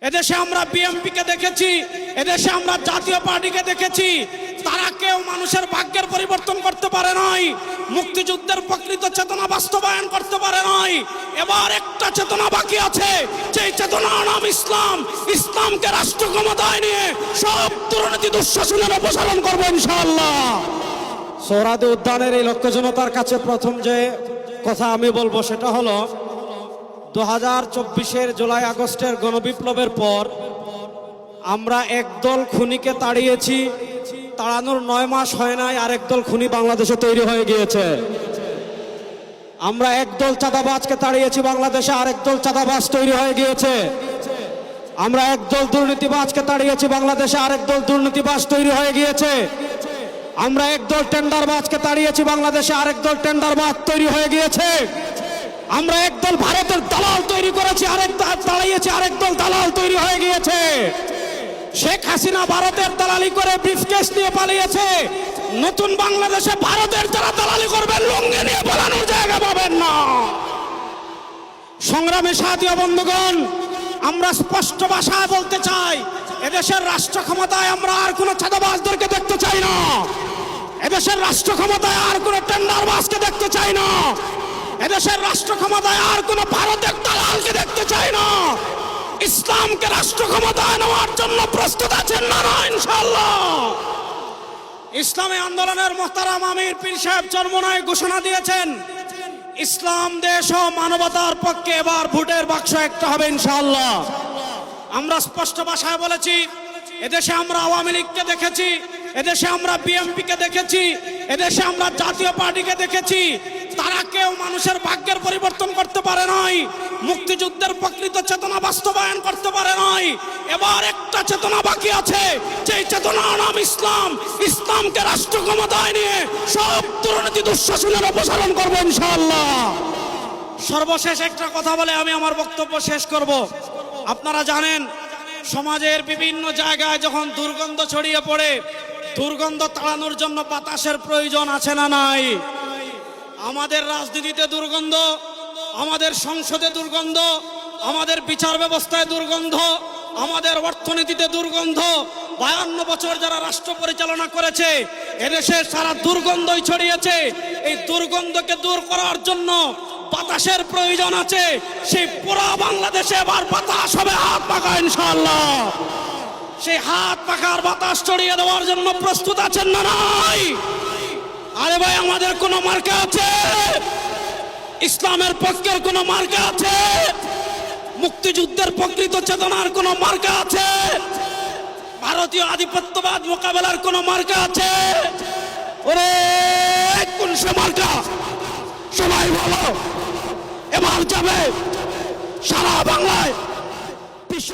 এদেশে আমরা বিএনপিকে দেখেছি, এদেশে আমরা জাতীয় পার্টিকে দেখেছি, তারা কেউ মানুষের ভাগ্যের পরিবর্তন করতে পারে নাই, মুক্তিযুদ্ধের প্রকৃত চেতনা বাস্তবায়ন করতে পারে নাই। এবার একটা চেতনা বাকি আছে, সেই চেতনার নাম ইসলাম। ইসলামকে রাষ্ট্র ক্ষমতায় নিয়ে সব দুর্নীতি দুঃশাসনের অপসারণ করবো ইনশাআল্লাহ। সোহরাওয়ার্দী উদ্যানের এই লক্ষ্য জনতার কাছে প্রথম যে কথা আমি বলবো সেটা হলো 2024-এর জুলাই আগস্টের গণবিপ্লবের পর আমরা একদল খুনিকে তাড়িয়েছি, তাড়ানোর 9 মাস হয় নাই আর একদল খুনি বাংলাদেশে তৈরি হয়ে গিয়েছে। আমরা একদল চাঁদাবাজকে তাড়িয়েছি, বাংলাদেশে আরেকদল চাঁদাবাজ তৈরি হয়ে গিয়েছে। আমরা একদল দুর্নীতিবাজকে তাড়িয়েছি, বাংলাদেশে আরেকদল দুর্নীতিবাজ তৈরি হয়ে গিয়েছে। আমরা একদল টেন্ডারবাজকে তাড়িয়েছি, বাংলাদেশে আরেকদল টেন্ডারবাজ তৈরি হয়ে গিয়েছে। আমরা একদল ভারতের দালাল তৈরি করেছি, আরেকদল তাড়িয়েছি, আরেকদল দালাল তৈরি হয়ে গিয়েছে। শেখ হাসিনা ভারতের দালালি করে ব্রিফকেস নিয়ে পালিয়েছে। নতুন বাংলাদেশে ভারতের যারা দালালি করবেন লুঙ্গি নিয়ে পালানোর জায়গা পাবেন না। সংগ্রামী সাথী ও বন্ধুগণ, আমরা স্পষ্ট ভাষায় বলতে চাই, এদেশের রাষ্ট্র ক্ষমতায় আমরা আর কোনো চাঁদাবাজদেরকে দেখতে চাই না। এদেশের রাষ্ট্র ক্ষমতায় আর কোনো টেন্ডারবাজকে দেখতে চাই না। এদেশের রাষ্ট্র ক্ষমতায় আর কোনো ভারতের দালালকে দেখতে চাই না। ইসলামকে রাষ্ট্র ক্ষমতায় নেওয়ার জন্য প্রস্তুত আছেন না ইনশাআল্লাহ? ইসলামী আন্দোলনের মোহতারাম আমির পীর সাহেব চরমোনাই ঘোষণা দিয়েছেন, ইসলাম দেশ ও মানবতার পক্ষে এবার ভোটের বাক্স একটা হবে ইনশাআল্লাহ। আমরা স্পষ্ট ভাষায় বলেছি, এদেশে আমরা আওয়ামী লীগকে দেখেছি, এদেশে আমরা বিএনপিকে দেখেছি, এদেশে আমরা জাতীয় পার্টিকে দেখেছি, তারা কেউ মানুষের ভাগ্যের পরিবর্তন করতে পারে নাই, মুক্তিযুদ্ধের প্রকৃত চেতনা বাস্তবায়ন করতে পারে নাই। এবার একটা চেতনা বাকি আছে, সেই চেতনার নাম ইসলাম। ইসলামকে রাষ্ট্র ক্ষমতায় নিয়ে সব দুর্নীতি দুঃশাসনের অপসারণ করবো ইনশাআল্লাহ। সর্বশেষ একটা কথা বলে আমি আমার বক্তব্য শেষ করব। আপনারা জানেন, সমাজের বিভিন্ন জায়গায় যখন দুর্গন্ধ ছড়িয়ে পড়ে, দুর্গন্ধ তাড়ানোর জন্য বাতাসের প্রয়োজন আছে না নাই? আমাদের রাজনীতিতে দুর্গন্ধ, আমাদের সংসদে দুর্গন্ধ, আমাদের বিচার ব্যবস্থায় দুর্গন্ধ, আমাদের অর্থনীতিতে দুর্গন্ধ। 52 বছর যারা রাষ্ট্র পরিচালনা করেছে, এদেশে সারা দুর্গন্ধই ছড়িয়েছে। এই দুর্গন্ধকে দূর করার জন্য বাতাসের প্রয়োজন আছে। সেই পুরো বাংলাদেশে এবার বাতাস হবে হাত পাখা ইনশাআল্লাহ। সেই হাত পাখার বাতাস ছড়িয়ে দেওয়ার জন্য প্রস্তুত আছেন না নাই? আরে ভাই, আমাদের কোন মার্কা আছে? ইসলামের পক্ষের কোন মার্কা আছে? মুক্তিযুদ্ধের প্রকৃত চেতনার কোন মার্কা আছে? ভারতীয় আধিপত্যবাদ মোকাবেলার কোন মার্কা আছে? ওরে কোন সে মার্কা? সবাই বলো, এবার যাবে সারা বাংলায় বিশ্ব